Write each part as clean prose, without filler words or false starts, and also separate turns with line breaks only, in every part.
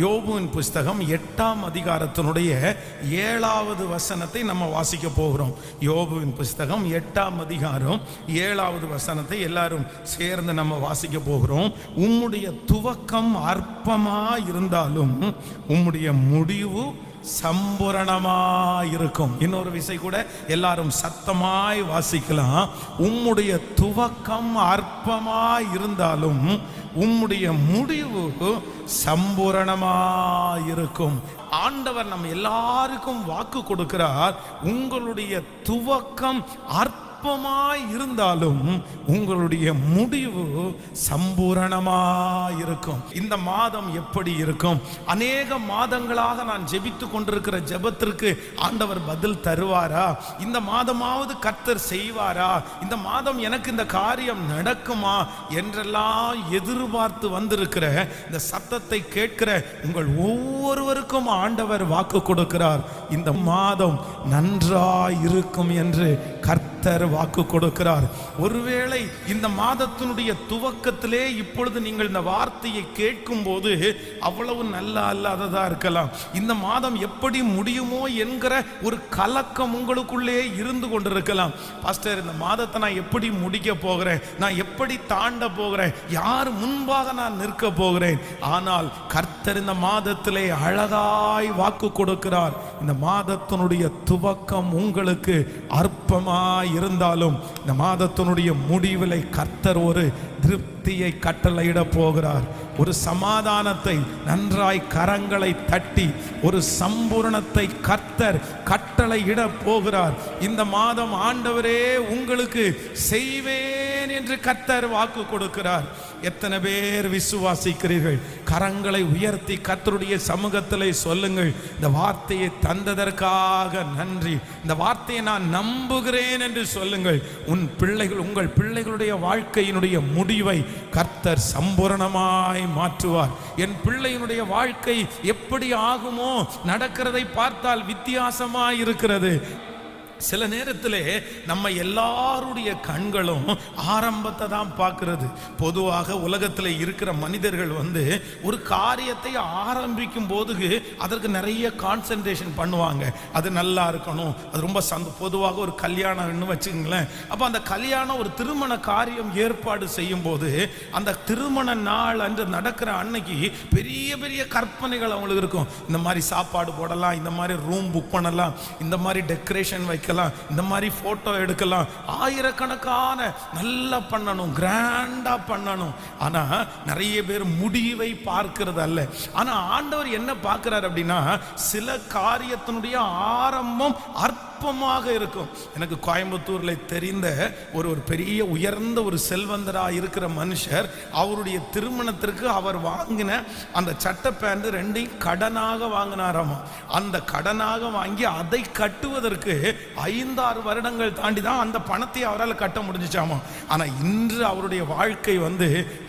யோபுவின் புஸ்தகம் 8ஆம் அதிகாரத்தினுடைய 7வது வசனத்தை நம்ம வாசிக்க போகிறோம். யோபுவின் புஸ்தகம் 8ஆம் அதிகாரம் 7வது வசனத்தை எல்லாரும் சேர்ந்து நம்ம வாசிக்க போகிறோம். உம்முடைய துவக்கம் அற்பமா இருந்தாலும் உம்முடைய முடிவு சம்பூரணமாயிருக்கும். இன்னொரு விசை கூட எல்லாரும் சத்தமாய் வாசிக்கலாம். உம்முடைய துவக்கம் அற்பமாய் இருந்தாலும் உம்முடைய முடிவு சம்பூரணமாயிருக்கும். ஆண்டவர் நம்ம எல்லாருக்கும் வாக்கு கொடுக்கிறார். உங்களுடைய துவக்கம் அற்பமாய் இருந்தாலும் உங்களுடைய முடிவு சம்பூரணமாயிருக்கும். இந்த மாதம் எப்படி இருக்கும்? அநேக மாதங்களாக நான் ஜெபித்து கொண்டிருக்கிற ஜெபத்திற்கு ஆண்டவர் பதில் தருவாரா? இந்த மாதமாவது கர்த்தர் செய்வாரா? இந்த மாதம் எனக்கு இந்த காரியம் நடக்குமா என்றெல்லாம் எதிர்பார்த்து வந்திருக்கிற இந்த சத்தத்தை கேட்கிற உங்கள் ஒவ்வொருவருக்கும் ஆண்டவர் வாக்கு கொடுக்கிறார். இந்த மாதம் நன்றாய் இருக்கும் என்று கர்த்தர் வாக்கு கொடுக்கிறார். ஒருவேளை இந்த மாதத்தினுடைய துவக்கத்திலே இப்பொழுது நீங்கள் இந்த வார்த்தையை கேட்கும் போது அவ்வளவு நல்லா அல்லாததா இருக்கலாம். இந்த மாதம் எப்படி முடியுமோ என்கிற ஒரு கலக்கம் உங்களுக்குள்ளே இருந்து கொண்டிருக்கலாம். பாஸ்டர், இந்த மாதத்தை நான் எப்படி முடிக்க போகிறேன்? நான் எப்படி தாண்ட போகிறேன்? யார் முன்பாக நான் நிற்க போகிறேன்? ஆனால் கர்த்தர் இந்த மாதத்திலே அழகாய் வாக்கு கொடுக்கிறார். இந்த மாதத்தினுடைய துவக்கம் உங்களுக்கு அற்பமாய் இருந்தாலும் இந்த மாதத்தினுடைய முடிவிலை கர்த்தர் ஒரு திருப்தியை கட்டளையிட போகிறார். ஒரு சமாதானத்தை நன்றாய் கரங்களை தட்டி ஒரு சம்பூரணத்தை கர்த்தர் கட்டளையிட போகிறார். இந்த மாதம் ஆண்டவரே உங்களுக்கு செய்வேன் என்று கர்த்தர் வாக்கு கொடுக்கிறார். எத்தனை பேர் விசுவாசிக்கிறீர்கள்? கரங்களை உயர்த்தி கர்த்தருடைய சமூகத்திலே சொல்லுங்கள், இந்த வார்த்தையை தந்ததற்காக நன்றி, இந்த வார்த்தையை நான் நம்புகிறேன் என்று சொல்லுங்கள். உங்கள் பிள்ளைகளுடைய வாழ்க்கையினுடைய முடிவை கர்த்தர் சம்பூரணமாய் மாற்றுவார். என் பிள்ளையினுடைய வாழ்க்கை எப்படி ஆகுமோ, நடக்கிறதை பார்த்தால் வித்தியாசமாய் இருக்கிறது. சில நேரத்திலே நம்ம எல்லாருடைய கண்களும் ஆரம்பத்தை தான் பார்க்கிறது. பொதுவாக உலகத்தில் இருக்கிற மனிதர்கள் ஒரு காரியத்தை ஆரம்பிக்கும் போது அதற்கு நிறைய கான்சென்ட்ரேஷன் பண்ணுவாங்க. அது நல்லா இருக்கணும், அது ரொம்ப பொதுவாக ஒரு கல்யாணம்னு வச்சுக்கங்களேன். அப்போ அந்த கல்யாணம் ஒரு திருமண காரியம் ஏற்பாடு செய்யும் போது அந்த திருமண நாள் அன்று நடக்கிற அன்னைக்கு பெரிய பெரிய கற்பனைகள் அவங்களுக்கு இருக்கும். இந்த மாதிரி சாப்பாடு போடலாம், இந்த மாதிரி ரூம் புக் பண்ணலாம், இந்த மாதிரி டெக்கரேஷன் வைக்கலாம், இந்த மாதிரி போட்டோ எடுக்கலாம், ஆயிரக்கணக்கான நல்லா பண்ணணும், கிராண்டா பண்ணணும். ஆனா நிறைய பேர் முடிவை பார்க்கிறது அல்ல. ஆனா ஆண்டவர் என்ன பார்க்கிறார் அப்படின்னா, சில காரியத்தினுடைய ஆரம்பம் அற்பமாக இருக்கும். எனக்கு கோயம்புத்தூர்ல தெரிந்த ஒரு பெரிய உயர்ந்த ஒரு செல்வந்தராக இருக்கிற மனுஷர், அவருடைய திருமணத்திற்கு அவர் வாங்கின அந்த சட்டை பேண்ட் 2 கடனாக வாங்கினாராமா. அந்த கடனாக வாங்கி அதை கட்டுவதற்கு 5-6 வருடங்கள் தாண்டி தான் அந்த பணத்தை அவரால் கட்ட முடிஞ்சிச்சாமா. ஆனா இன்று அவருடைய வாழ்க்கை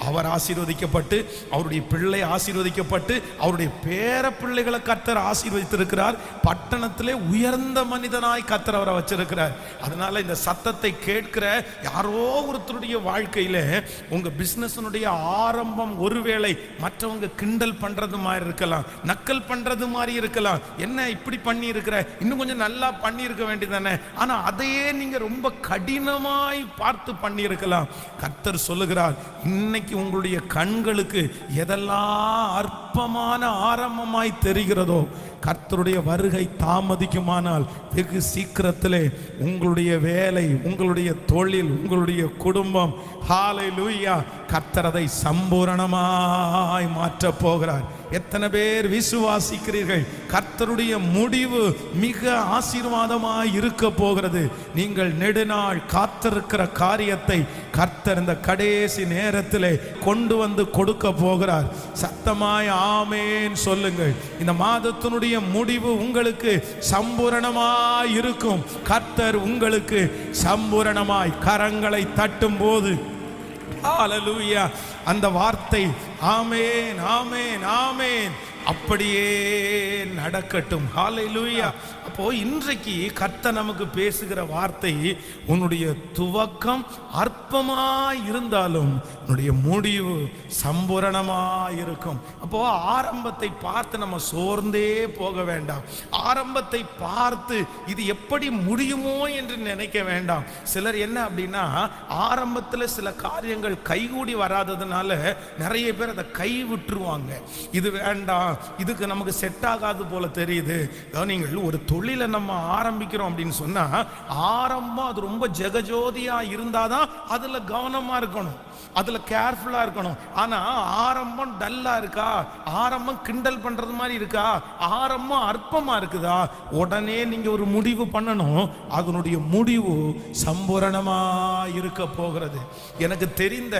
அவர் ஆசீர்வதிக்கப்பட்டு, அவருடைய பிள்ளை ஆசீர்வதிக்கப்பட்டு, அவருடைய பேர பிள்ளைகளை கர்த்தர் ஆசீர்வதித்திருக்கிறார். பட்டணத்திலே உயர்ந்த மனிதனாய் கர்த்தர் அவரை வச்சிருக்கிறார். அதனால இந்த சத்தத்தை கேட்கிற யாரோ ஒருத்தருடைய வாழ்க்கையில உங்க பிசினஸ்னுடைய ஆரம்பம் ஒருவேளை மற்றவங்க கிண்டல் பண்றது மாதிரி இருக்கலாம், நக்கல் பண்றது மாதிரி இருக்கலாம். என்ன இப்படி பண்ணி இருக்கிற, இன்னும் கொஞ்சம் நல்லா பண்ணி இருக்க வேண்டியதானே. ஆனா அதையே நீங்க ரொம்ப கடினமாய் பார்த்து பண்ணி இருக்கலாம். கர்த்தர் சொல்லுகிறார், இன்னைக்கு உங்களுடைய கண்களுக்கு எதெல்லாம் அற்பமான ஆரம்பமாய் தெரிகிறதோ, கர்த்தருடைய வருகை தாமதிக்குமானால் வெகு சீக்கிரத்திலே உங்களுடைய வேலை, உங்களுடைய தொழில், உங்களுடைய குடும்பம், ஹல்லேலூயா, கர்த்தர் அதை சம்பூரணமாய் மாற்ற போகிறார். எத்தனை பேர் விசுவாசிக்கிறீர்கள்? கர்த்தருடைய முடிவு மிக ஆசீர்வாதமாய் இருக்க போகிறது. நீங்கள் நெடுநாள் காத்திருக்கிற காரியத்தை கர்த்தர் இந்த கடைசி நேரத்திலே கொண்டு வந்து கொடுக்க போகிறார். சத்தமாய் ஆமேன் சொல்லுங்கள். இந்த மாதத்தினுடைய முடிவு உங்களுக்கு சம்பூரணமாய் இருக்கும். கர்த்தர் உங்களுக்கு சம்பூரணமாய் கரங்களை தட்டும் போது ஹல்லேலூயா, அந்த வார்த்தை ஆமேன் ஆமேன் ஆமேன் அப்படியே நடக்கட்டும். ஹல்லேலூயா. அப்ப அப்போ இன்றைக்கு கர்த்தர் நமக்கு பேசுகிற வார்த்தை, உன்னுடைய துவக்கம் அற்பமா இருந்தாலும் உன்னுடைய முடிவு சம்பூரணமா இருக்கும். அப்போ ஆரம்பத்தை பார்த்து நம்ம சோர்ந்தே போக வேண்டாம். ஆரம்பத்தை பார்த்து இது எப்படி முடியுமோ என்று நினைக்க வேண்டாம். சிலர் என்ன அப்படின்னா, ஆரம்பத்தில் சில காரியங்கள் கைகூடி வராததுனால நிறைய பேர் அதை கை விட்டுருவாங்க. இது வேண்டாம், இதுக்கு நமக்கு செட் ஆகாது போல தெரியுது. நீங்கள் ஒரு தொழிலை நம்ம ஆரம்பிக்கிறோம் அப்படின்னு சொன்னா, ஆரம்பம் அது ரொம்ப ஜெகஜோதியா இருந்தாதான் அதுல கவனமா இருக்கணும், அதுல கேர்ஃபுல்லா இருக்கணும். ஆனா ஆரம்பம் டல்லா இருக்கா, ஆரம்பம் கிண்டல் பண்றது மாதிரி இருக்கா, ஆரம்பம் அற்பமா இருக்குதா, உடனே நீங்க ஒரு முடிவு பண்ணணும். அதனுடைய முடிவு சம்பூரணமா இருக்க போகிறது. எனக்கு தெரிந்த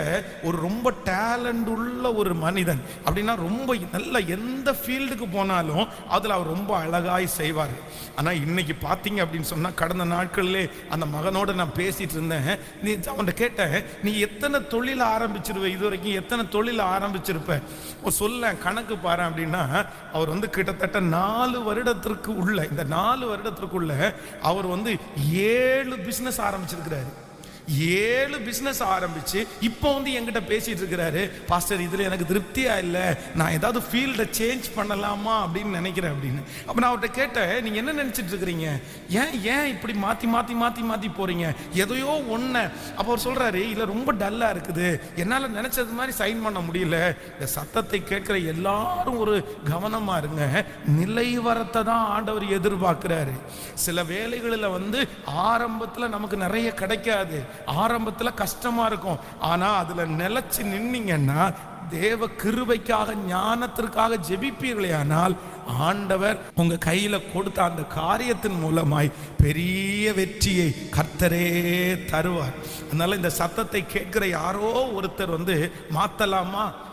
ஒரு ரொம்ப டேலண்ட் உள்ள ஒரு மனிதன் அப்படின்னா, ரொம்ப நல்ல எந்த ஃபீல்டுக்கு போனாலும் அதுல அவர் ரொம்ப அழகாய் செய்வார். ஆனா இன்னைக்கு பாத்தீங்க அப்படின்னு சொன்னா, கடந்த நாட்களிலே அந்த மகனோட நான் பேசிட்டு இருந்தேன். நீ அவன்கிட்ட கேட்டேன், நீ எத்தனை தொழில் ஆரம்பிச்சிருவ, இது வரைக்கும் எத்தனை தொழில் ஆரம்பிச்சிருப்ப சொல்ல, கணக்கு பாரு அப்படின்னா, அவர் கிட்டத்தட்ட 4 வருடத்திற்கு உள்ள, இந்த 4 வருடத்திற்குள்ள அவர் 7 பிசினஸ் ஆரம்பிச்சிருக்கிறாரு. 7 பிசினஸ் ஆரம்பிச்சு இப்போ என்கிட்ட பேசிட்டு இருக்கிறாரு, பாஸ்டர் இதுல எனக்கு திருப்தியா இல்லை, நான் ஏதாவது ஃபீல்டை சேஞ்ச் பண்ணலாமா அப்படின்னு நினைக்கிறேன் அப்படின்னு. அப்ப நான் அவர்கிட்ட கேட்டேன், நீங்க என்ன நினைச்சிட்டு இருக்கிறீங்க, ஏன் இப்படி மாத்தி மாத்தி மாத்தி மாத்தி போறீங்க, எதையோ ஒண்ணு. அப்ப அவர் சொல்றாரு, இல்ல ரொம்ப டல்லா இருக்குது, என்னால நினைச்சது மாதிரி சைன் பண்ண முடியல. இந்த சத்தத்தை கேட்கிற எல்லாரும் ஒரு கவனமா இருங்க, நிலைவரத்தை தான் ஆண்டவர் எதிர்பார்க்கிறாரு. சில வேலைகளில் ஆரம்பத்துல நமக்கு நிறைய கிடைக்காது, ஆரம்பத்துல கஷ்டமா இருக்கும். ஆனா அதுல நிலைச்சு நின்னீங்கன்னா, தேவ கிருபைக்காக ஞானத்திற்காக ஜெபிப்பீர்களே ஆனால், ஆண்டவர் உங்க கையில கொடுத்த அந்த காரியத்தின் மூலமாய் பெரிய வெற்றியை கர்த்தரே தருவார். அதனால இந்த சத்தத்தை கேட்கிற யாரோ ஒருத்தர்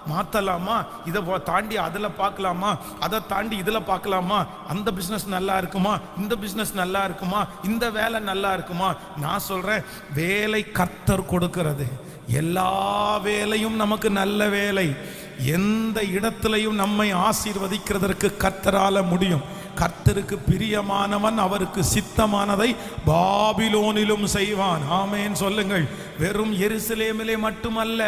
மாத்தலாமா, இதை தாண்டி அதுல பார்க்கலாமா, அதை தாண்டி இதுல பார்க்கலாமா, அந்த பிசினஸ் நல்லா இருக்குமா, இந்த பிசினஸ் நல்லா இருக்குமா, இந்த வேலை நல்லா இருக்குமா. நான் சொல்றேன், வேலை கர்த்தர் கொடுக்கிறது. எல்லா வேலையும் நமக்கு நல்ல வேலை. எந்த இடத்திலையும் நம்மை ஆசீர்வதிக்கிறதற்கு கர்த்தரால முடியும். கர்த்தருக்கு பிரியமானவன் அவருக்கு சித்தமானதை பாபிலோனிலும் செய்வான். ஆமென் சொல்லுங்கள். வெறும் எருசலேமிலே மட்டுமல்ல,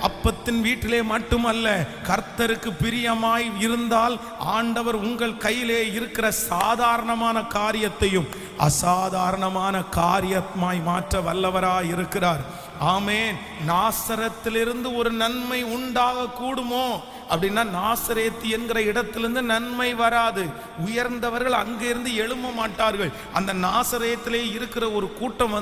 அப்பத்தின் வீட்டிலே மட்டுமல்ல, கர்த்தருக்கு பிரியமாய் இருந்தால் ஆண்டவர் உங்கள் கையிலே இருக்கிற சாதாரணமான காரியத்தையும் அசாதாரணமான காரியமாய் மாற்ற வல்லவராய் இருக்கிறார். ஆமென். நாசரத்திலிருந்து ஒரு நன்மை உண்டாக கூடுமோ அப்படின்னா, நாசரேத்து என்கிற இடத்திலிருந்து நன்மை வராது. உயர்ந்தவர்கள் அங்கிருந்து எழும்ப மாட்டார்கள். அந்த நாசரேத்திலே இருக்கிற ஒரு கூட்டம்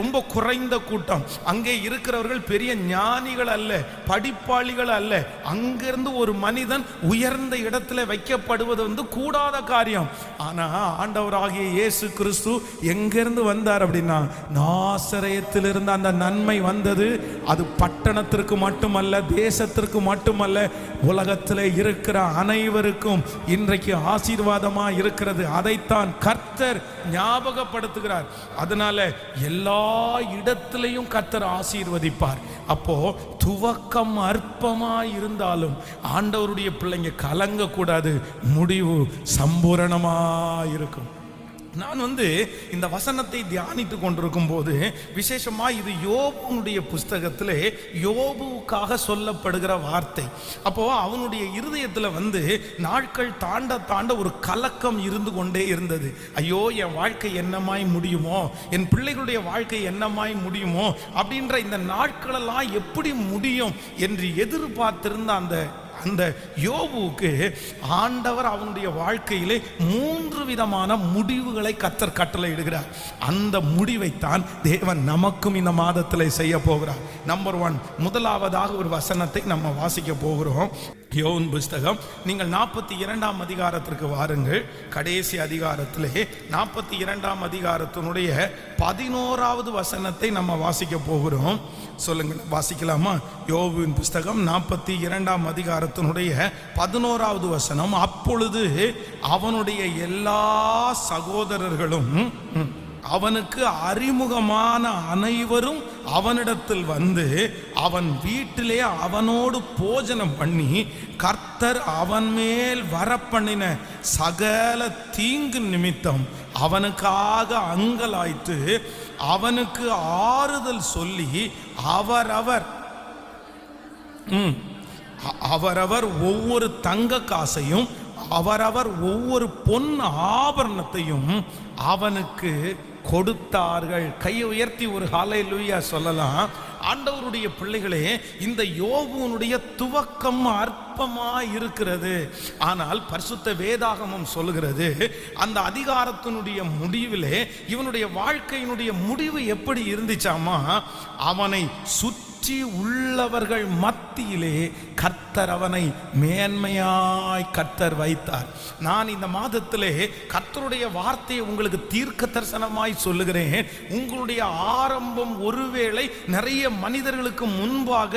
ரொம்ப குறைந்த கூட்டம். அங்கே இருக்கிறவர்கள் பெரிய ஞானிகள் அல்ல, படிப்பாளிகள் அல்ல. அங்கிருந்து ஒரு மனிதன் உயர்ந்த இடத்துல வைக்கப்படுவது கூடாத காரியம். ஆனா ஆண்டவராகிய இயேசு கிறிஸ்து எங்கிருந்து வந்தார் அப்படின்னா, நாசரேத்திலிருந்து அந்த நன்மை வந்தது. அது பட்டணத்திற்கு மட்டுமல்ல, தேசத்திற்கு மட்டுமல்ல, உலகத்திலே இருக்கிற அனைவருக்கும் இன்றைக்கு ஆசீர்வாதமா இருக்கிறது. அதைத்தான் கர்த்தர் ஞாபகப்படுத்துகிறார். அதனால எல்லா இடத்திலையும் கர்த்தர் ஆசீர்வதிப்பார். அப்போ துவக்கம் அற்பமா இருந்தாலும் ஆண்டவருடைய பிள்ளைங்க கலங்க கூடாது, முடிவு சம்பூரணமா இருக்கும். நான் இந்த வசனத்தை தியானித்து கொண்டிருக்கும் போது, விசேஷமா இது யோபுனுடைய புஸ்தகத்திலே யோபுக்காக சொல்லப்படுகிற வார்த்தை. அப்போ அவனுடைய இருதயத்தில் நாட்கள் தாண்ட தாண்ட ஒரு கலக்கம் இருந்து கொண்டே இருந்தது. ஐயோ, என் வாழ்க்கை என்னமாய் முடியுமோ, என் பிள்ளைகளுடைய வாழ்க்கை என்னமாய் முடியுமோ அப்படின்ற இந்த நாட்களெல்லாம் எப்படி முடியும் என்று எதிர்பார்த்திருந்த அந்த யோபுவுக்கு ஆண்டவர் அவனுடைய வாழ்க்கையிலே 3 விதமான முடிவுகளை கர்த்தர் கட்டளை இடுகிறார். அந்த முடிவைத்தான் தேவன் நமக்கும் இந்த மாதத்தில் செய்ய போகிறார். நம்பர் 1, முதலாவதாக ஒரு வசனத்தை நம்ம வாசிக்க போகிறோம். யோபு புஸ்தகம், நீங்கள் 42ஆம் அதிகாரத்திற்கு வாருங்கள். கடைசி அதிகாரத்திலே 42ஆம் அதிகாரத்தினுடைய 11வது வசனத்தை நம்ம வாசிக்க போகிறோம். சொல்லுங்கள், வாசிக்கலாமா? யோபுவின் புஸ்தகம் 42ஆம் அதிகாரத்தினுடைய 11வது வசனம். அப்பொழுது அவனுடைய எல்லா சகோதரர்களும் அவனுக்கு அறிமுகமான அனைவரும் அவனிடத்தில் வந்து அவன் வீட்டிலே அவனோடு போஜனம் பண்ணி கர்த்தர் அவன் மேல் வரப்பண்ணின சகல தீங்கு நிமித்தம் அவனுக்காக அங்கலாய்த்து அவனுக்கு ஆறுதல் சொல்லி அவரவர் ஒவ்வொரு தங்க காசையும் அவரவர் ஒவ்வொரு பொன் ஆபரணத்தையும் அவனுக்கு கொடுத்தார்கள். கையை உயர்த்தி ஒரு ஹல்லேலூயா சொல்லலாம். ஆண்டவருடைய பிள்ளைகளே, இந்த யோபுனுடைய துவக்கம் அற்பமா இருக்கிறது. ஆனால் பரிசுத்த வேதாகமம் சொல்லுகிறது, அந்த அதிகாரத்தினுடைய முடிவிலே இவனுடைய வாழ்க்கையினுடைய முடிவு எப்படி இருந்துச்சாமா, அவனை சுற்றி உள்ளவர்கள் மத்தியிலே கர்த்தர் அவனை மேன்மையாய் கர்த்தர் வைத்தார். நான் இந்த மாதத்திலே கர்த்தருடைய வார்த்தையை உங்களுக்கு தீர்க்க தரிசனமாய் சொல்லுகிறேன். உங்களுடைய ஆரம்பம் ஒருவேளை நிறைய மனிதர்களுக்கு முன்பாக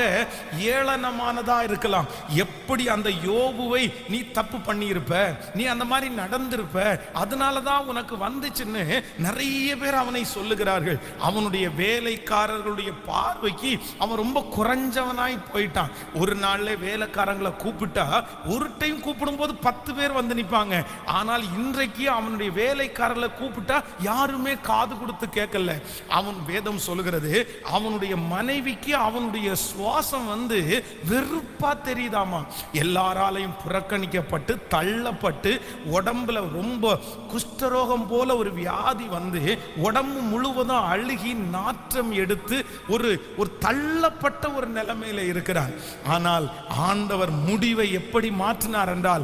ஏளனமானதா இருக்கலாம். எப்படி அந்த யோபுவை நீ தப்பு பண்ணியிருப்ப, நீ அந்த மாதிரி நடந்திருப்ப, அதனாலதான் உனக்கு வந்துச்சுன்னு நிறைய பேர் அவனை சொல்லுகிறார்கள். அவனுடைய வேலைக்காரர்களுடைய பார்வைக்கு அவன் ரொம்ப குறைஞ்சவனாய் போயிட்டான். ஒரு நாள்ல வேலைக்காரங்களை கூப்பிட்டா ஒரு டைம் கூப்பிடும் போது 10 பேர் வந்து நிற்பாங்க. ஆனால் இன்றைக்கு அவனுடைய வேலைக்காரர்களை கூப்பிட்டா யாருமே காது கொடுத்து கேட்கல. அவன் வேதம் சொல்லுகிறது, அவனுடைய மனைவிக்கு அவனுடைய சுவாசம் வந்து வெறுப்பா தெரியுதாமா. எல்லாராலையும் புறக்கணிக்கப்பட்டு தள்ளப்பட்டு உடம்புல ரொம்ப குஷ்டரோகம் போல ஒரு வியாதி வந்து உடம்பு முழுவதும் அழுகி நாற்றம் எடுத்து ஒரு தள்ளப்பட்ட ஒரு நிலைமையில இருக்கிறார். ஆனால் ஆண்டவர் முடிவை எப்படி மாற்றினார் என்றால்,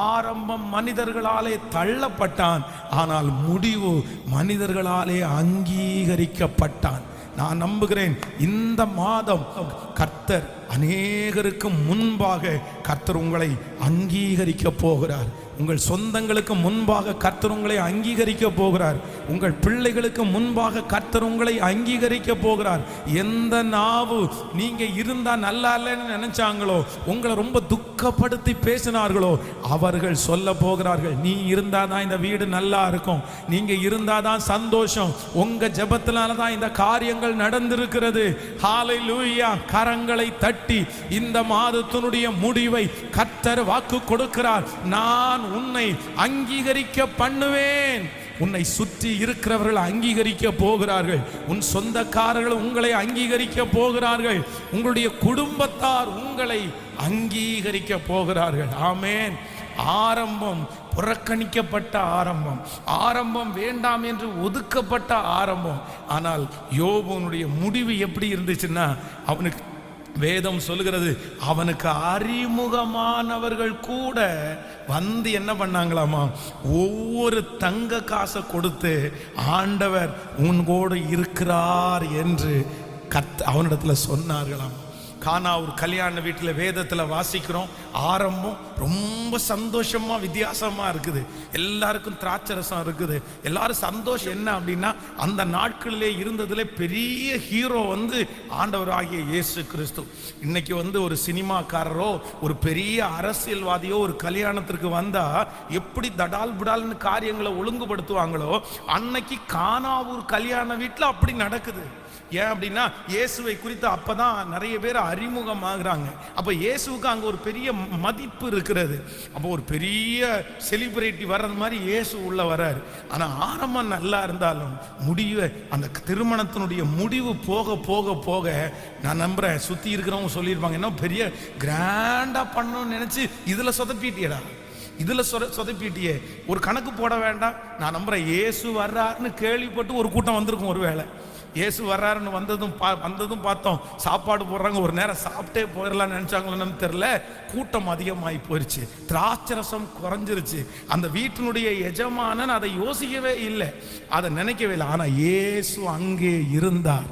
ஆரம்பம் மனிதர்களாலே தள்ளப்பட்டான், ஆனால் முடிவு மனிதர்களாலே அங்கீகரிக்கப்பட்டான். நான் நம்புகிறேன் இந்த மாதம் கர்த்தர் அநேகருக்கு முன்பாக கர்த்தர் உங்களை அங்கீகரிக்க போகிறார். உங்கள் சொந்தங்களுக்கு முன்பாக கர்த்தர் உங்களை அங்கீகரிக்க போகிறார். உங்கள் பிள்ளைகளுக்கு முன்பாக கர்த்தர் உங்களை அங்கீகரிக்க போகிறார். எந்த நாவு நீங்க இருந்தா நல்லா இல்லைன்னு நினைச்சாங்களோ, உங்களை ரொம்ப துக்கப்படுத்தி பேசினார்களோ, அவர்கள் சொல்ல போகிறார்கள், நீ இருந்தாதான் இந்த வீடு நல்லா இருக்கும், நீங்க இருந்தாதான் சந்தோஷம், உங்க ஜெபத்தினாலதான் இந்த காரியங்கள் நடந்திருக்கிறது. ஹல்லேலூயா. கரங்களை தட்டி இந்த மாதத்தினுடைய முடிவை கர்த்தர் வாக்கு கொடுக்கிறார். நான் உன்னை அங்கீகரிக்க பண்ணுவேன். உன்னை சுற்றி இருக்கிறவர்கள் அங்கீகரிக்க போகிறார்கள். உன் சொந்தக்காரர்கள் உங்களை அங்கீகரிக்க போகிறார்கள். உங்களுடைய குடும்பத்தார் உங்களை அங்கீகரிக்க போகிறார்கள். ஆமென். ஆரம்பம் புறக்கணிக்கப்பட்ட ஆரம்பம், ஆரம்பம் வேண்டாம் என்று ஒதுக்கப்பட்ட ஆரம்பம். ஆனால் யோபுனுடைய முடிவு எப்படி இருந்துச்சுன்னா, அவனுக்கு வேதம் சொல்லுகிறது, அவனுக்கு அறிமுகமானவர்கள் கூட வந்து என்ன பண்ணாங்களாமா, ஒவ்வொரு தங்க காசை கொடுத்து ஆண்டவர் உன்கூட இருக்கிறார் என்று அவனிடத்துல சொன்னார்களாம். கானா ஒரு கல்யாண வீட்டில் வேதத்தில் வாசிக்கிறோம், ஆரம்பம் ரொம்ப சந்தோஷமா வித்தியாசமா இருக்குது. எல்லாருக்கும் திராட்சரசம் இருக்குது, எல்லாரும் சந்தோஷம். என்ன அப்படின்னா, அந்த நாட்களிலே இருந்ததுல பெரிய ஹீரோ வந்து ஆண்டவராகிய இயேசு கிறிஸ்து. இன்னைக்கு வந்து ஒரு சினிமாக்காரரோ ஒரு பெரிய அரசியல்வாதியோ ஒரு கல்யாணத்திற்கு வந்தா எப்படி தடால் புடால்னு காரியங்களை ஒழுங்குபடுத்துவாங்களோ, அன்னைக்கு கானாவூர் கல்யாண வீட்டில் அப்படி நடக்குது. ஏன் அப்படின்னா, இயேசுவை குறித்து அப்பதான் நிறைய பேர் அறிமுகமாகறாங்க. அப்ப இயேசுவுக்கு அங்க ஒரு பெரிய மதிப்பு இருக்கிறது. அப்போ ஒரு பெரிய செலிபிரிட்டி வர்றது மாதிரி இயேசு உள்ள வர்றாரு. ஆனா ஆரம்பம் நல்லா இருந்தாலும் முடிவு, அந்த திருமணத்தினுடைய முடிவு போக போக போக, நான் நம்புறேன் சுத்தி இருக்கிறவங்க சொல்லியிருப்பாங்க, என்ன பெரிய கிராண்டா பண்ணணும்னு நினைச்சு இதுல சொதப்பிட்டியடா, இதுல சொதப்பிட்டியே, ஒரு கணக்கு போட வேண்டாம். நான் நம்புறேன் இயேசு வர்றாருன்னு கேள்விப்பட்டு ஒரு கூட்டம் வந்திருக்கும். ஒருவேளை இயேசு வர்றாருன்னு வந்ததும் பார்த்தோம், சாப்பாடு போடுறாங்க, ஒரு நேரம் சாப்பிட்டே போயிடலாம்னு நினைச்சாங்களோன்னு தெரியல, கூட்டம் அதிகமாகி போயிடுச்சு, திராட்சரசம் குறைஞ்சிருச்சு. அந்த வீட்டினுடைய எஜமானன் அதை யோசிக்கவே இல்லை, அதை நினைக்கவே இல்லை. ஆனா இயேசு அங்கே இருந்தார்.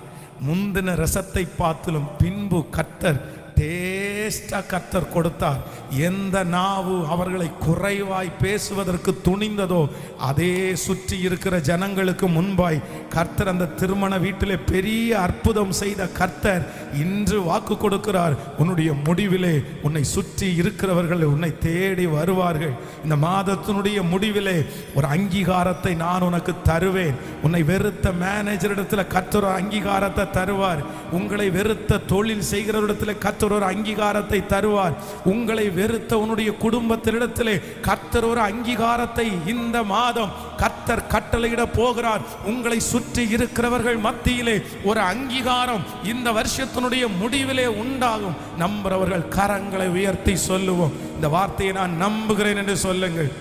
முந்தின ரசத்தை பார்த்திலும் பின்பு கர்த்தர் டேஸ்டா கர்த்தர் கொடுத்தார். எந்த நாவு அவர்களை குறைவாய் பேசுவதற்கு துணிந்ததோ அதே சுற்றி இருக்கிற ஜனங்களுக்கு முன்பாய் கர்த்தர் அந்த திருமண வீட்டிலே பெரிய அற்புதம் செய்த கர்த்தர் இன்று வாக்கு கொடுக்கிறார். உன்னுடைய முடிவிலே உன்னை சுற்றி இருக்கிறவர்கள் உன்னை தேடி வருவார்கள். இந்த மாதத்தினுடைய முடிவிலே ஒரு அங்கீகாரத்தை நான் உனக்கு தருவேன். உன்னை வெறுத்த மேனேஜரிடத்தில் கர்த்தர் ஒரு அங்கீகாரத்தை தருவார். உங்களை வெறுத்த தொழில் செய்கிறவரிடத்தில் கர்த்தர் ஒரு அங்கீகாரத்தை தருவார். உங்களை வெறுத்த உன்னுடைய குடும்பத்தினிடத்திலே கர்த்தர் ஒரு அங்கீகாரத்தை இந்த மாதம் கர்த்தர் கட்டளையிட போகிறார். உங்களை சுற்றி இருக்கிறவர்கள் மத்தியிலே ஒரு அங்கீகாரம் இந்த வருஷத்தினுடைய முடிவிலே உண்டாகும். நம்புறவர்கள் கரங்களை உயர்த்தி சொல்லுவோம், இந்த வார்த்தையை நான் நம்புகிறேன் என்று சொல்லுங்கள்.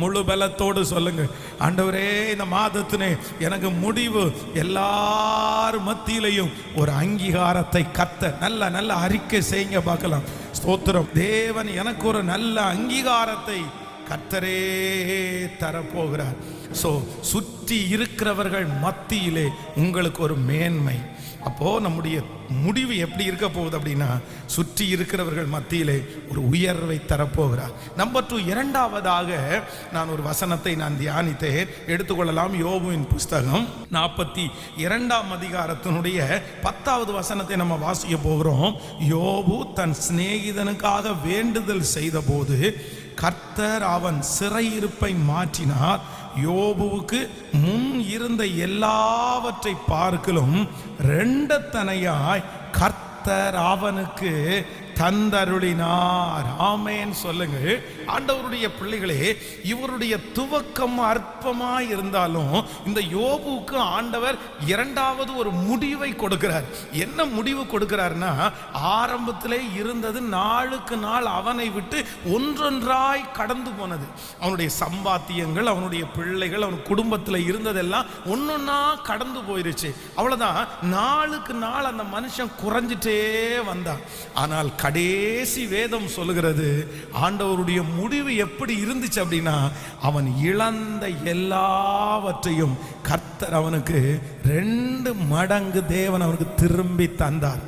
முழு பலத்தோடு சொல்லுங்கள், ஆண்டவரே இந்த மாதத்தினே எனக்கு முடிவு எல்லாரும் மத்தியிலையும் ஒரு அங்கீகாரத்தை கத்த நல்ல நல்ல அறிக்கை செய்யுங்க பார்க்கலாம். ஸ்தோத்திரம். தேவன் எனக்கு ஒரு நல்ல அங்கீகாரத்தை கர்த்தரே தரப்போகிறார். சுற்றி இருக்கிறவர்கள் மத்தியிலே உங்களுக்கு ஒரு மேன்மை. அப்போ நம்முடைய முடிவு எப்படி இருக்க போகுது அப்படின்னா, சுற்றி இருக்கிறவர்கள் மத்தியிலே ஒரு உயர்வை தரப்போகிறார். நம்பர் 2, இரண்டாவதாக நான் ஒரு வசனத்தை நான் தியானித்தேன். எடுத்துக்கொள்ளலாம். யோபுவின் புஸ்தகம் 42ஆம் அதிகாரத்தினுடைய 10வது வசனத்தை நம்ம வாசிக்க போகிறோம். யோபு தன் சிநேகிதனுக்காக வேண்டுதல் செய்த போது கர்த்தர் அவன் சிறையிருப்பை மாற்றினார். யோபுவுக்கு முன் இருந்த எல்லாவற்றை பார்க்கலும் 2 தனையாய் கர்த்தர் அவனுக்கு தந்தருளினார். ஆமென் சொல்லுங்க. ஆண்டவருடைய பிள்ளைகளே, இவருடைய துவக்கம் அற்பமாய் இருந்தாலும் இந்த யோபுவுக்கு ஆண்டவர் இரண்டாவது ஒரு முடிவை கொடுக்கிறார். என்ன முடிவு கொடுக்கிறார்னா, ஆரம்பத்திலே இருந்தது நாளுக்கு நாள் அவனை விட்டு ஒன்றொன்றாய் கடந்து போனது. அவனுடைய சம்பாத்தியங்கள், அவனுடைய பிள்ளைகள், அவன் குடும்பத்தில் இருந்ததெல்லாம் ஒன்னொன்னா கடந்து போயிருச்சு. அவ்வளவுதான். நாளுக்கு நாள் அந்த மனுஷன் குறைஞ்சிட்டே வந்தான். ஆனால் கடைசி வேதம் சொல்லுகிறது, ஆண்டவருடைய முடிவு எப்படி இருந்துச்சு அப்படின்னா, அவன் இழந்த எல்லாவற்றையும் கர்த்தர் அவனுக்கு 2 மடங்கு தேவன் அவனுக்கு திரும்பி தந்தார்.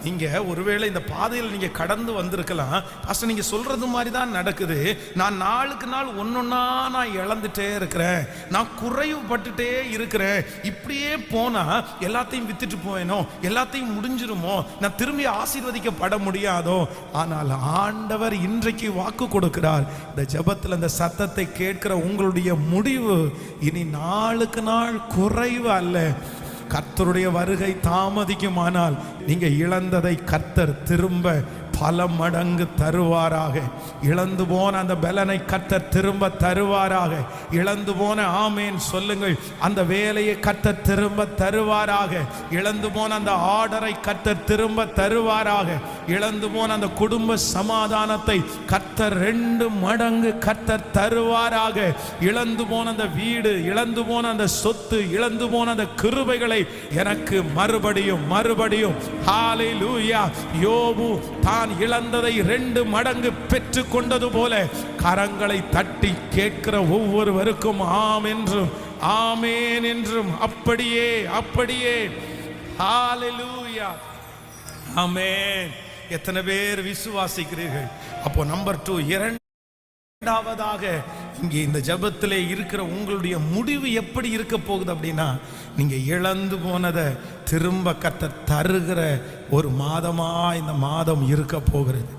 நீங்க ஒருவேளை இந்த பாதையில் நீங்க கடந்து வந்திருக்கலாம். பாஸ்டர், நீங்க சொல்றது மாதிரி தான் நடக்குது. நான் நாளுக்கு நாள் ஒன்னொன்னா நான் இழந்துட்டே இருக்கிறேன், நான் குறைவுபட்டுட்டே இருக்கிறேன். இப்படியே போனா எல்லாத்தையும் வித்துட்டு போவேனோ, எல்லாத்தையும் முடிஞ்சிருமோ, நான் திரும்பி ஆசீர்வதிக்கப்பட முடியாதோ. ஆனால் ஆண்டவர் இன்றைக்கு வாக்கு கொடுக்கிறார். இந்த ஜெபத்தில் இந்த சத்தத்தை கேட்கிற உங்களுடைய முடிவு இனி நாளுக்கு நாள் குறைவு அல்ல. கர்த்தருடைய வருகை தாமதிக்குமானால் நீங்க இழந்ததை கர்த்தர் திரும்ப பல மடங்கு தருவாராக. இழந்து போன அந்த பலனை கர்த்தர் திரும்ப தருவாராக. இழந்து போன, ஆமேன் சொல்லுங்கள், அந்த வேலையை கர்த்தர் திரும்ப தருவாராக. இழந்து போன அந்த ஆர்டரை கர்த்தர் திரும்ப தருவாராக. இழந்து போன அந்த குடும்ப சமாதானத்தை கர்த்தர் 2 மடங்கு கர்த்தர் தருவாராக. இழந்து போன அந்த வீடு, இழந்து போன அந்த சொத்து, இழந்து போன அந்த கிருபைகளை எனக்கு மறுபடியும் ஹல்லேலூயா. யோபு தான் இழந்ததை 2 மடங்கு பெற்று கொண்டது போல கரங்களை தட்டி கேட்கிற ஒவ்வொருவருக்கும் ஆம் என்றும் ஆமேன் என்றும் அப்படியே ஹல்லேலூயா, ஆமேன். எத்தனை பேர் விசுவாசிக்கிறீர்கள்? அப்போ நம்பர் 2, இரண்டாவதாக இங்கே இந்த ஜெபத்திலே இருக்கிற உங்களுடைய முடிவு எப்படி இருக்க போகுது அப்படின்னா, நீங்க இழந்து போனதை திரும்ப கர்த்தர் தருகிற ஒரு மாதமா இந்த மாதம் இருக்க போகிறது.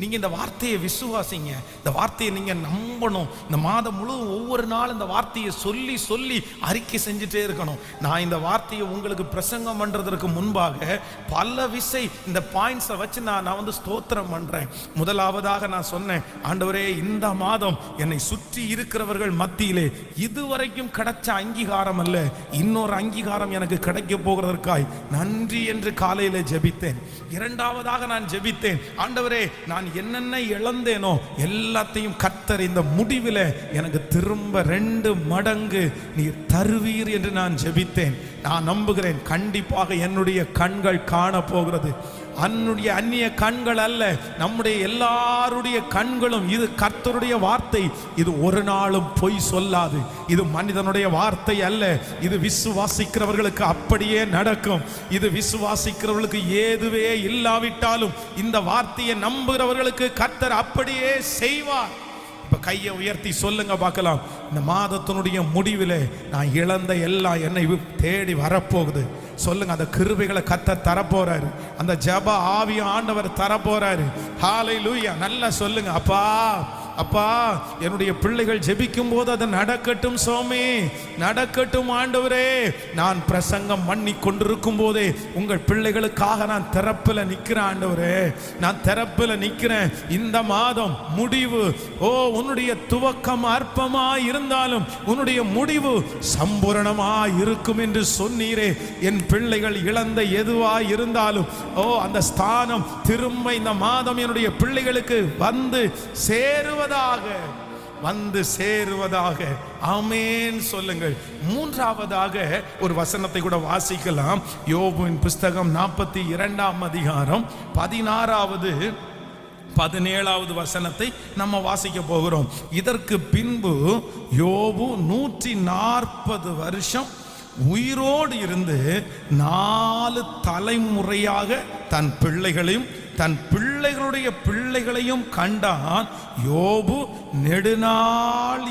நீங்க இந்த வார்த்தையை விசுவாசிங்க, இந்த வார்த்தையை நீங்க நம்பணும். இந்த மாதம் முழுவதும் ஒவ்வொரு நாள் இந்த வார்த்தையை சொல்லி சொல்லி அறிக்கை செஞ்சுட்டே இருக்கணும். நான் இந்த வார்த்தையை உங்களுக்கு பிரசங்கம் பண்றதற்கு முன்பாக பல விசை இந்த பாயிண்ட்ஸை வச்சு நான் வந்து ஸ்தோத்திரம் பண்றேன். முதலாவதாக நான் சொன்னேன், ஆண்டவரே இந்த மாதம் என்னை சுற்றி இருக்கிறவர்கள் மத்தியிலே இதுவரைக்கும் கிடைச்ச அங்கீகாரம் அல்ல, இன்னொரு அங்கீகாரம் எனக்கு கிடைக்க போகிறதற்காய் நன்றி என்று காலையில ஜெபித்தேன். இரண்டாவதாக நான் ஜெபித்தேன், ஆண்டவரே நான் என்னென்ன இழந்தேனோ எல்லாத்தையும் கர்த்தர் இந்த முடிவில் எனக்கு திரும்ப 2 மடங்கு நீர் தருவீர் என்று நான் ஜெபித்தேன். நான் நம்புகிறேன், கண்டிப்பாக என்னுடைய கண்கள் காண போகிறது. அந்நிய கண்கள் அல்ல, நம்முடைய எல்லாருடைய கண்களும். இது கர்த்தருடைய வார்த்தை, இது ஒரு நாளும் பொய் சொல்லாது. இது மனிதனுடைய வார்த்தை அல்ல, இது விசுவாசிக்கிறவர்களுக்கு அப்படியே நடக்கும். இது விசுவாசிக்கிறவர்களுக்கு ஏதுவே இல்லாவிட்டாலும் இந்த வார்த்தையை நம்புகிறவர்களுக்கு கர்த்தர் அப்படியே செய்வார். இப்ப கையை உயர்த்தி சொல்லுங்க பார்க்கலாம், இந்த மாதத்தினுடைய முடிவிலே நான் இழந்த எல்லாம் என்னை தேடி வரப்போகுது. சொல்லுங்க, அந்த கிருபைகளை கர்த்தர் தரப்போறாரு, அந்த ஜெப ஆவிய ஆண்டவர் தரப்போறாரு. ஹல்லேலூயா. நல்லா சொல்லுங்க, அப்பா அப்பா என்னுடைய பிள்ளைகள் ஜெபிக்கும் போது அது நடக்கட்டும் சுவாமி, நடக்கட்டும் ஆண்டவரே. நான் பிரசங்கம் பண்ணி கொண்டிருக்கும் போதே உங்கள் பிள்ளைகளுக்காக நான் திறப்பில் நிற்கிறேன் ஆண்டவரே, நான் திறப்பில் நிற்கிறேன். இந்த மாதம் முடிவு, ஓ உன்னுடைய துவக்கம் அற்பமாய் இருந்தாலும் உன்னுடைய முடிவு சம்பூரணமாய் இருக்கும் என்று சொன்னீரே. என் பிள்ளைகள் இழந்த எதுவாய் இருந்தாலும் ஓ அந்த ஸ்தானம் திரும்ப இந்த மாதம் என்னுடைய பிள்ளைகளுக்கு வந்து சேருவதாக. ஆமென் சொல்லுங்கள். மூன்றாவதாக ஒரு வசனத்தை கூட வாசிக்கலாம். யோபுவின் புஸ்தகம் 42ஆம் அதிகாரம் 16வது 17வது வசனத்தை நம்ம வாசிக்க போகிறோம். இதற்கு பின்பு யோபு 140 வருஷம் உயிரோடு இருந்து 4 தலைமுறையாக தன் பிள்ளைகளையும் தன் பிள்ளைகளுடைய பிள்ளைகளையும் கண்டான். யோபு நெடுநாள்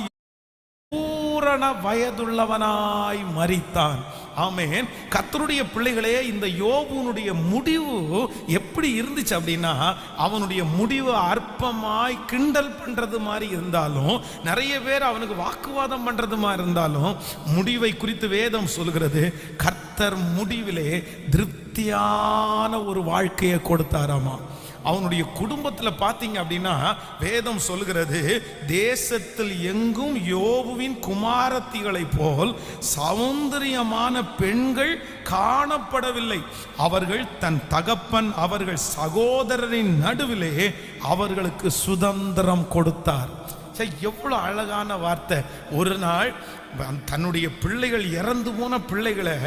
பூரண வயதுள்ளவனாய் மரித்தான். ஆமென். கர்த்தருடைய பிள்ளைகளே, இந்த யோபுனுடைய முடிவு எப்படி இருந்துச்சு அப்படின்னா, அவனுடைய முடிவு அற்பமாய் கிண்டல் பண்றது மாதிரி இருந்தாலும், நிறைய பேர் அவனுக்கு வாக்குவாதம் பண்றது மாதிரி இருந்தாலும், முடிவை குறித்து வேதம் சொல்கிறது, கர்த்தர் முடிவிலே திருப்தியான ஒரு வாழ்க்கையை கொடுத்தாராமா. அவனுடைய குடும்பத்தில் பார்த்தீங்க அப்படின்னா வேதம் சொல்கிறது, தேசத்தில் எங்கும் யோபுவின் குமாரத்திகளை போல் சௌந்தரியமான பெண்கள் காணப்படவில்லை. அவர்கள் தன் தகப்பன் அவர்கள் சகோதரரின் நடுவிலே அவர்களுக்கு சுதந்திரம் கொடுத்தார். எவ்வளவு அழகான வார்த்தை. ஒரு நாள் தன்னுடைய பிள்ளைகள் இறந்து போன பிள்ளைகளை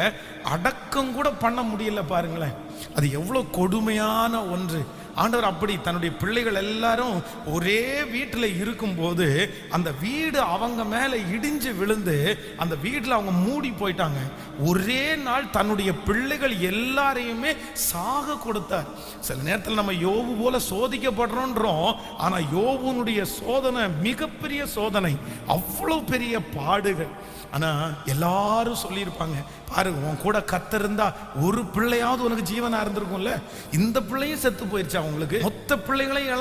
அடக்கம் கூட பண்ண முடியல பாருங்களேன். அது எவ்வளவு கொடுமையான ஒன்று. ஆண்டவர் அப்படி தன்னுடைய பிள்ளைகள் எல்லாரும் ஒரே வீட்டில் இருக்கும்போது அந்த வீடு அவங்க மேலே இடிஞ்சு விழுந்து அந்த வீட்டில் அவங்க மூடி போயிட்டாங்க. ஒரே நாள் தன்னுடைய பிள்ளைகள் எல்லாரையுமே சாக கொடுத்தார். சில நேரத்தில் நம்ம யோபு போல சோதிக்கப்படுறோன்றோம், ஆனால் யோபுனுடைய சோதனை மிகப்பெரிய சோதனை, அவ்வளோ பெரிய பாடுகள். ஆனால் எல்லாரும் சொல்லியிருப்பாங்க, பாருங்க உன் கூட கர்த்தர் இருந்தா ஒரு பிள்ளையாவது உனக்கு ஜீவனா இருந்திருக்கும்ல. இந்த பிள்ளையும் செத்து போயிடுச்சா உங்களுக்கு? மொத்த பிள்ளைகளையும்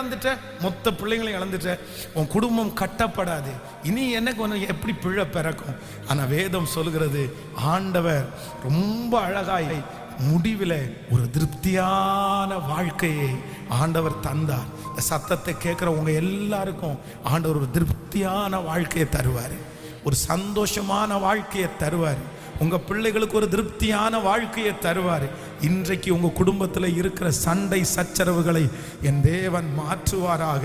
இழந்துட்ட. உன் குடும்பம் கட்டப்படாது. இனி எனக்கு உனக்கு எப்படி பிள்ளை பிறக்கும்? ஆனால் வேதம் சொல்கிறது, ஆண்டவர் ரொம்ப அழகாய் முடிவில் ஒரு திருப்தியான வாழ்க்கையை ஆண்டவர் தந்தார். இந்த சத்தத்தை கேட்குற உங்க எல்லாருக்கும் ஆண்டவர் ஒரு திருப்தியான வாழ்க்கையை தருவார், ஒரு சந்தோஷமான வாழ்க்கையை தருவார். உங்க பிள்ளைகளுக்கு ஒரு திருப்தியான வாழ்க்கையை தருவார். இன்றைக்கு உங்க குடும்பத்தில் இருக்கிற சண்டை சச்சரவுகளை என் தேவன் மாற்றுவாராக.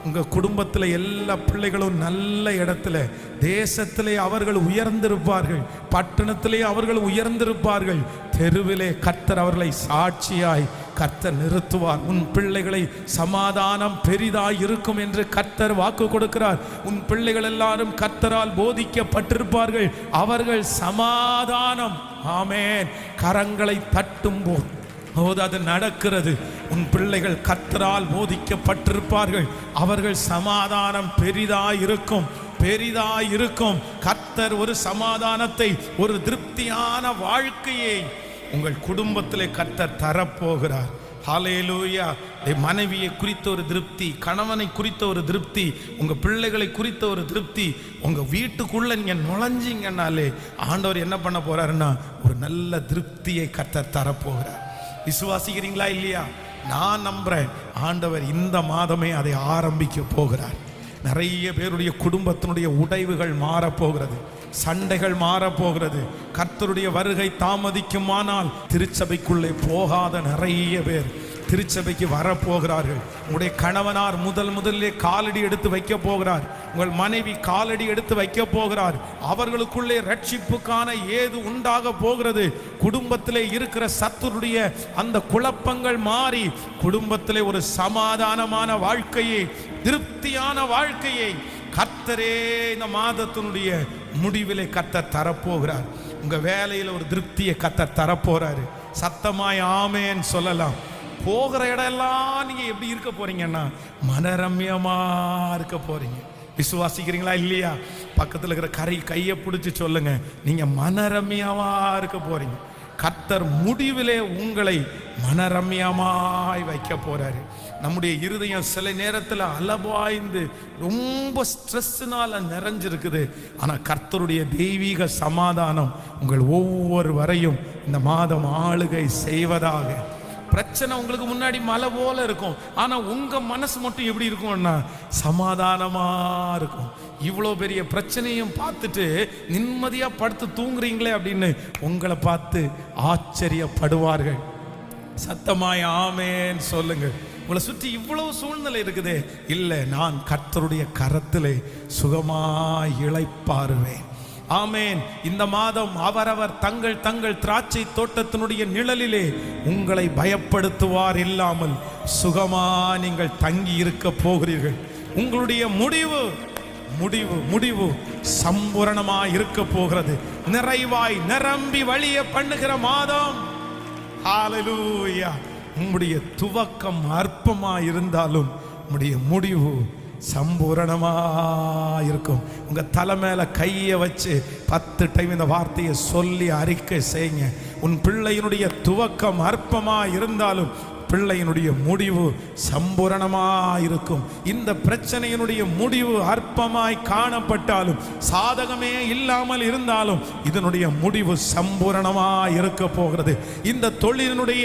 உங்க குடும்பத்தில் எல்லா பிள்ளைகளும் நல்ல இடத்துல, தேசத்திலே அவர்கள் உயர்ந்திருப்பார்கள், பட்டணத்திலே அவர்கள் உயர்ந்திருப்பார்கள், தெருவிலே கர்த்தர் அவர்களை சாட்சியாய் கர்த்தர் நிறுத்துவார். உன் பிள்ளைகளை சமாதானம் பெரிதாய் இருக்கும் என்று கர்த்தர் வாக்கு கொடுக்கிறார். உன் பிள்ளைகள் எல்லாரும் கர்த்தரால் போதிக்கப்பட்டிருப்பார்கள், அவர்கள் சமாதானம். ஆமென். கரங்களை தட்டும் போது அது நடக்கிறது. உன் பிள்ளைகள் கர்த்தரால் போதிக்கப்பட்டிருப்பார்கள், அவர்கள் சமாதானம் பெரிதாயிருக்கும். கர்த்தர் ஒரு சமாதானத்தை, ஒரு திருப்தியான வாழ்க்கையை உங்கள் குடும்பத்திலே கர்த்தர் தரப்போகிறார். ஹல்லேலூயா. மனைவியை குறித்த ஒரு திருப்தி, கணவனை குறித்த ஒரு திருப்தி, உங்க பிள்ளைகளை குறித்த ஒரு திருப்தி. உங்க வீட்டுக்குள்ள நீங்க நுழைஞ்சிங்கன்னாலே ஆண்டவர் என்ன பண்ண போறாருன்னா ஒரு நல்ல திருப்தியை கர்த்தர் தரப்போகிறார். விசுவாசிக்கிறீங்களா இல்லையா? நான் நம்புறேன், ஆண்டவர் இந்த மாதமே அதை ஆரம்பிக்க போகிறார். நிறைய பேருடைய குடும்பத்தினுடைய உடைவுகள் மாறப்போகிறது, சண்டைகள் மாறப்போகிறது. கர்த்தருடைய வருகை தாமதிக்குமானால் திருச்சபைக்குள்ளே போகாத நிறைய பேர் திருச்சபைக்கு வரப்போகிறார்கள். உங்களுடைய கணவனார் முதலிலே காலடி எடுத்து வைக்க போகிறார். உங்கள் மனைவி காலடி எடுத்து வைக்க போகிறார். அவர்களுக்குள்ளே ரட்சிப்புக்கான ஏது உண்டாக போகிறது. குடும்பத்திலே இருக்கிற சத்துருடைய அந்த குழப்பங்கள் மாறி குடும்பத்திலே ஒரு சமாதானமான வாழ்க்கையை, திருப்தியான வாழ்க்கையை கர்த்தரே இந்த மாதத்தினுடைய முடிவிலே கர்த்தர் தரப்போகிறார். உங்க வேலையில் ஒரு திருப்தியை கர்த்தர் தரப்போறாரு. சத்தமாய் ஆமேன் சொல்லலாம். போகிற இடம்லாம் நீங்க எப்படி இருக்க போறீங்கன்னா மனரம்யமா இருக்க போறீங்க. விசுவாசிக்கிறீங்களா இல்லையா? பக்கத்தில் இருக்கிற கையை பிடிச்சி சொல்லுங்க, நீங்க மனரம்யமா இருக்க போறீங்க. கர்த்தர் முடிவிலே உங்களை மனரம்யமாய் வைக்க போறாரு. நம்முடைய இருதயம் சில நேரத்தில் அலபாய்ந்து ரொம்ப ஸ்ட்ரெஸ்னால நிறைஞ்சிருக்குது. ஆனால் கர்த்தருடைய தெய்வீக சமாதானம் உங்கள் ஒவ்வொருவரையும் இந்த மாதம் ஆளுகை செய்வதாக. பிரச்சனை உங்களுக்கு முன்னாடி மலை போல இருக்கும், ஆனா உங்க மனசு மட்டும் எப்படி இருக்கும்னா சமாதானமா இருக்கும். இவ்வளோ பெரிய பிரச்சனையும் பார்த்துட்டு நிம்மதியா படுத்து தூங்குறீங்களே அப்படின்னு உங்களை பார்த்து ஆச்சரியப்படுவார்கள். சத்தமாய் ஆமேன் சொல்லுங்க. உங்களை சுற்றி இவ்வளவு சூழ்நிலை இருக்குதே, இல்லை நான் கர்த்தருடைய கரத்திலே சுகமாய் இளைப்பாறுவேன். ஆமேன். இந்த மாதம் அவரவர் தங்கள் தங்கள் திராட்சை தோட்டத்தினுடைய நிழலிலே உங்களை பயப்படுத்துவார் இல்லாமல் சுகமா நீங்கள் தங்கி இருக்க போகிறீர்கள். உங்களுடைய முடிவு முடிவு முடிவு சம்பூரணமாய் இருக்க போகிறது. நிறைவாய் நிரம்பி வழிய பண்ணுகிற மாதம். ஹல்லேலூயா. உம்முடைய துவக்கம் அற்பமாய் இருந்தாலும் உம்முடைய முடிவு சம்பூரணமா இருக்கும். உங்க தலை மேல கையை வச்சு 10 டைம் இந்த வார்த்தையை சொல்லி அறிக்கை செய்யுங்க. உன் பிள்ளையினுடைய துவக்கம் அற்பமா இருந்தாலும் பிள்ளையினுடைய முடிவு சம்பூரணமாய் இருக்கும். இந்த பிரச்சனையினுடைய முடிவு அற்பமாய் காணப்பட்டாலும், சாதகமே இல்லாமல் இருந்தாலும் இதனுடைய முடிவு சம்பூரணமாய் இருக்க போகிறது. இந்த தொழிலினுடைய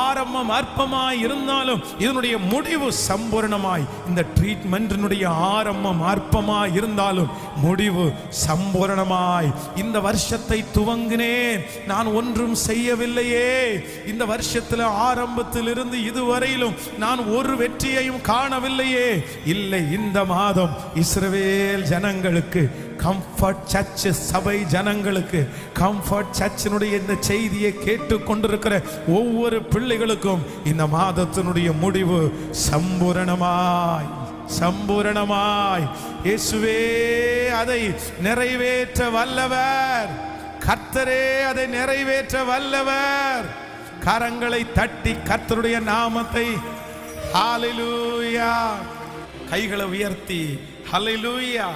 ஆரம்பம் அற்பமாய் இருந்தாலும் இதனுடைய முடிவு சம்பூரணமாய், இந்த ட்ரீட்மெண்டினுடைய ஆரம்பம் அற்பமாய் இருந்தாலும் முடிவு சம்பூரணமாய். இந்த வருஷத்தை துவங்கினேன், நான் ஒன்றும் செய்யவில்லையே, இந்த வருஷத்தில் ஆரம்பத்திலிருந்து இதுவரையிலும் நான் ஒரு வெற்றியையும் காணவில்லையே. இல்லை, இந்த மாதம் இஸ்ரவேல் ஜனங்களுக்கு, கம்ஃபர்ட் சர்ச் சபை ஜனங்களுக்கு, கம்ஃபர்ட் சர்ச்சினுடைய இந்த செய்தியை கேட்டு கொண்டிருக்கிற ஒவ்வொரு பிள்ளைகளுக்கும் இந்த மாதத்தினுடைய முடிவு சம்பூரணமாய் சம்பூரணமாய் இயேசுவே அதை நிறைவேற்ற வல்லவர். கர்த்தரே அதை நிறைவேற்ற வல்லவர். கரங்களை தட்டி கர்த்தருடைய நாமத்தை ஹல்லேலூயா, கைகளை உயர்த்தி ஹல்லேலூயா.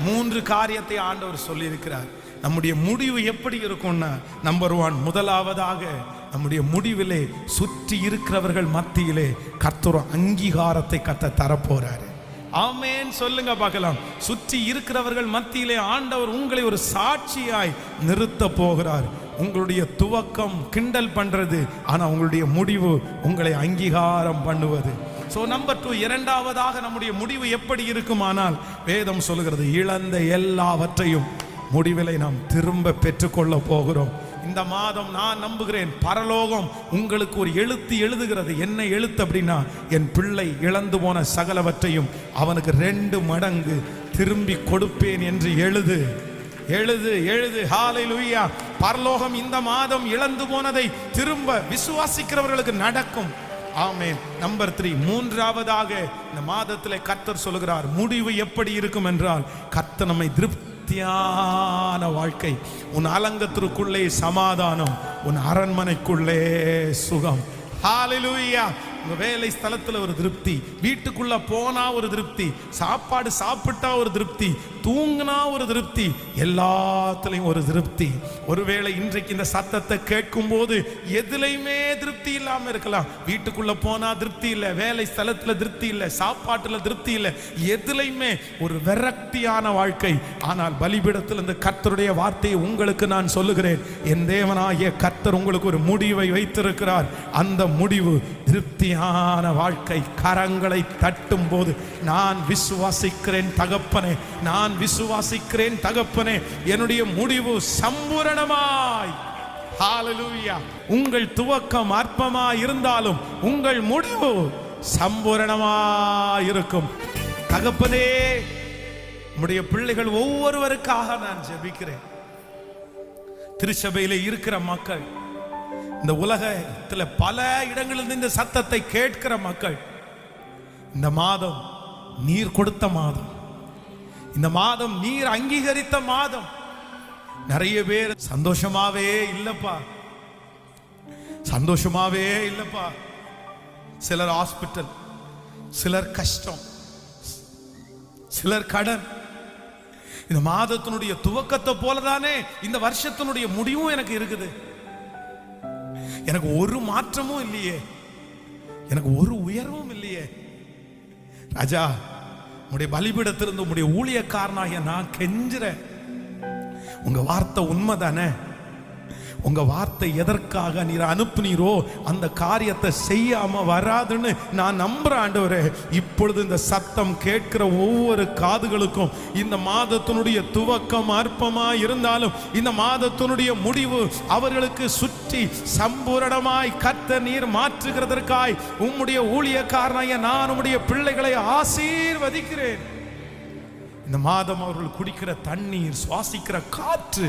3 காரியத்தை ஆண்டவர் சொல்லி இருக்கிறார். நம்முடைய முடிவு எப்படி இருக்கும்னா, நம்பர் 1, முதலாவதாக நம்முடைய முடிவிலே சுற்றி இருக்கிறவர்கள் மத்தியிலே கர்த்தர் அங்கீகாரத்தை தரப்போறாரு. ஆமென் சொல்லுங்க பார்க்கலாம். சுற்றி இருக்கிறவர்கள் மத்தியிலே ஆண்டவர் உங்களை ஒரு சாட்சியாய் நிறுத்த போகிறார். உங்களுடைய துவக்கம் கிண்டல் பண்றது, ஆனா உங்களுடைய முடிவு உங்களை அங்கீகாரம் பண்ணுவது. சோ நம்பர் 2, இரண்டாவதாக நம்முடைய முடிவு எப்படி இருக்குமானால், வேதம் சொல்லுகிறது இழந்த எல்லாவற்றையும் முடிவிலை நாம் திரும்ப பெற்றுக்கொள்ள போகிறோம். இந்த மாதம் நான் நம்புகிறேன் பரலோகம் உங்களுக்கு ஒரு எழுத்து எழுதுகிறது. என்ன எழுத்து அப்படின்னா, என் பிள்ளை இழந்து போன சகலவற்றையும் அவனுக்கு 2 மடங்கு திரும்பி கொடுப்பேன் என்று எழுது எழுது எழுது. ஹல்லேலூயா. பரலோகம் இந்த மாதம் இழந்து போனதை திரும்ப விசுவாசிக்கிறவர்களுக்கு நடக்கும். ஆமென். நம்பர் 3, மூன்றாவதாக இந்த மாதத்திலே கர்த்தர் சொல்லுகிறார் முடிவு எப்படி இருக்கும் என்றால், கர்த்தர் நம்மை திருப்தியான வாழ்க்கை. உன் அலங்கத்திற்குள்ளே சமாதானம், உன் அரண்மனைக்குள்ளே சுகம். ஹல்லேலூயா. உங்க வேலை ஸ்தலத்துல ஒரு திருப்தி, வீட்டுக்குள்ள போனா ஒரு திருப்தி, சாப்பாடு சாப்பிட்டா ஒரு திருப்தி, தூங்கினா ஒரு திருப்தி, எல்லாத்துலயும் ஒரு திருப்தி. ஒருவேளை இன்றைக்கு இந்த சத்தத்தை கேட்கும் போது எதுலையுமே திருப்தி இல்லாம இருக்கலாம். வீட்டுக்குள்ள போனா திருப்தி இல்லை, வேலை ஸ்தலத்துல திருப்தி இல்லை, சாப்பாட்டுல திருப்தி இல்லை, எதுலையுமே ஒரு விரக்தியான வாழ்க்கை. ஆனால் பலிபீடத்தில் இந்த கர்த்தருடைய வார்த்தையை உங்களுக்கு நான் சொல்லுகிறேன். என் தேவனாகிய கர்த்தர் உங்களுக்கு ஒரு முடிவை வைத்திருக்கிறார். அந்த முடிவு திருப்தியான வாழ்க்கை. கரங்களை தட்டும் போது, நான் விசுவாசிக்கிறேன் தகப்பனே, நான் விசுவாசிக்கிறேன் தகப்பனே, என்னுடைய முடிவு சம்பூரணமாய். ஹalleluya. உங்கள் துவக்கம் அற்பமா இருந்தாலும் உங்கள் முடிவு சம்பூரணமா இருக்கும். தகப்பனே, உம்முடைய பிள்ளைகள் ஒவ்வொருவருக்காக நான் ஜெபிக்கிறேன். திருச்சபையிலே இருக்கிற மக்கள், இந்த உலகத்துல பல இடங்களில் இந்த சத்தத்தை கேட்கிற மக்கள், இந்த மாதம் நீர் கொடுத்த மாதம், இந்த மாதம் நீர் அங்கீகரித்த மாதம். நிறைய பேர் சந்தோஷமாவே இல்லப்பா, சந்தோஷமாவே இல்லப்பா. சிலர் ஹாஸ்பிட்டல், சிலர் கஷ்டம், சிலர் கடன். இந்த மாதத்தினுடைய துவக்கத்தை போலதானே இந்த வருஷத்தினுடைய முடிவும் எனக்கு இருக்குது. எனக்கு ஒரு மாற்றமும் இல்லையே, எனக்கு ஒரு உயர்வும் இல்லையே. ராஜா, உங்களுடைய பலிபீடத்திலிருந்து உங்களுடைய ஊழியக்காரனாகிய நான் கெஞ்சுறேன். உங்க வார்த்தை உண்மைதானே? உங்க வார்த்தை எதற்காக நீர் அனுப்புனீரோ அந்த காரியத்தை செய்யாம வராதுன்னு நான் நம்புறேன் ஆண்டவரே. இப்பொழுது இந்த சத்தம் கேட்கிற ஒவ்வொரு காதுகளுக்கும் இந்த மாதத்தினுடைய துவக்கம் அற்பமா இருந்தாலும் இந்த மாதத்தினுடைய முடிவு அவர்களுக்கு சுற்றி சம்பூரணமாய் கர்த்தர் நீர் மாற்றுகிறதற்காய் உம்முடைய ஊழியக்காரனாகிய நான் உம்முடைய பிள்ளைகளை ஆசீர்வதிக்கிறேன். இந்த மாதம் அவர்கள் குடிக்கிற தண்ணீர், சுவாசிக்கிற காற்று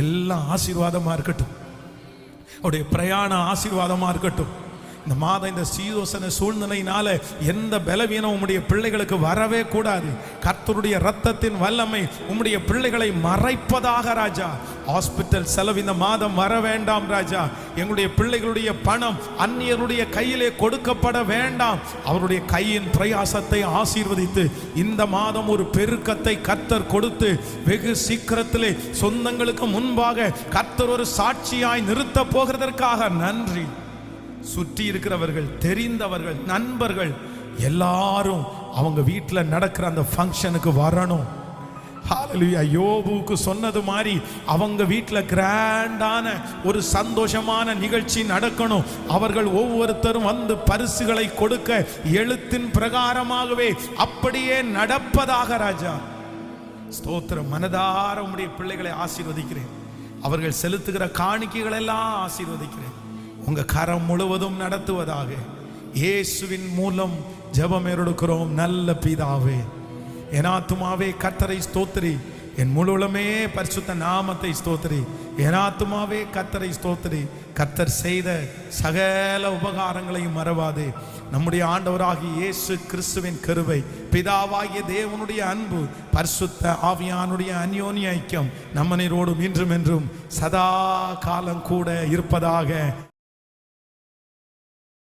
எல்லாம் ஆசீர்வாதமா இருக்கட்டும். அவருடைய பிரயாணம் ஆசீர்வாதமா இருக்கட்டும். இந்த மாதம் இந்த சீதோசன சூழ்நிலையினால எந்த பலவீனம் உம்முடைய பிள்ளைகளுக்கு வரவே கூடாது. கர்த்தருடைய இரத்தத்தின் வல்லமை உம்முடைய பிள்ளைகளை மறைப்பதாக ராஜா. ஹாஸ்பிட்டல் செலவு இந்த மாதம் வர வேண்டாம் ராஜா. எங்களுடைய பிள்ளைகளுடைய பணம் அந்நியருடைய கையிலே கொடுக்கப்பட வேண்டாம். அவருடைய கையின் பிரயாசத்தை ஆசீர்வதித்து இந்த மாதம் ஒரு பெருக்கத்தை கர்த்தர் கொடுத்து வெகு சீக்கிரத்திலே சொந்தங்களுக்கு முன்பாக கர்த்தர் ஒரு சாட்சியாய் நிறுத்த போகிறதற்காக நன்றி. சுற்றி இருக்கிறவர்கள், தெரிந்தவர்கள், நண்பர்கள் எல்லாரும் அவங்க வீட்டில் நடக்கிற அந்த ஃபங்க்ஷனுக்கு வரணும். ஹalleluya. யோபுக்கு சொன்னது மாதிரி அவங்க வீட்டில் கிராண்டான ஒரு சந்தோஷமான நிகழ்ச்சி நடக்கணும். அவர்கள் ஒவ்வொருத்தரும் வந்து பரிசுகளை கொடுக்க எழுத்தின் பிரகாரமாகவே அப்படியே நடப்பதாக ராஜா. ஸ்தோத்திரம். மனதார உம்முடைய பிள்ளைகளை ஆசீர்வதிக்கிறேன். அவர்கள் செலுத்துகிற காணிக்கைகள் எல்லாம் ஆசீர்வதிக்கிறேன். உங்க கரம் முழுவதும் நடத்துவதாக இயேசுவின் மூலம் ஜெபம் எடுக்கிறோம் நல்ல பிதாவே. என் ஆத்துமாவே கர்த்தரை ஸ்தோத்திரி, என் முழுவதுமே பரிசுத்த நாமத்தை ஸ்தோத்திரி. என் ஆத்துமாவே கர்த்தரை ஸ்தோத்திரி. கர்த்தர் செய்த சகல உபகாரங்களையும் மறவாதே. நம்முடைய ஆண்டவராகிய இயேசு கிறிஸ்துவின் கிருபை, பிதாவாகிய தேவனுடைய அன்பு, பரிசுத்த ஆவியானுடைய அந்யோன்ய ஐக்கியம் நம்ம நீரோடும் இன்றும் என்றும் சதா காலம் கூட இருப்பதாக.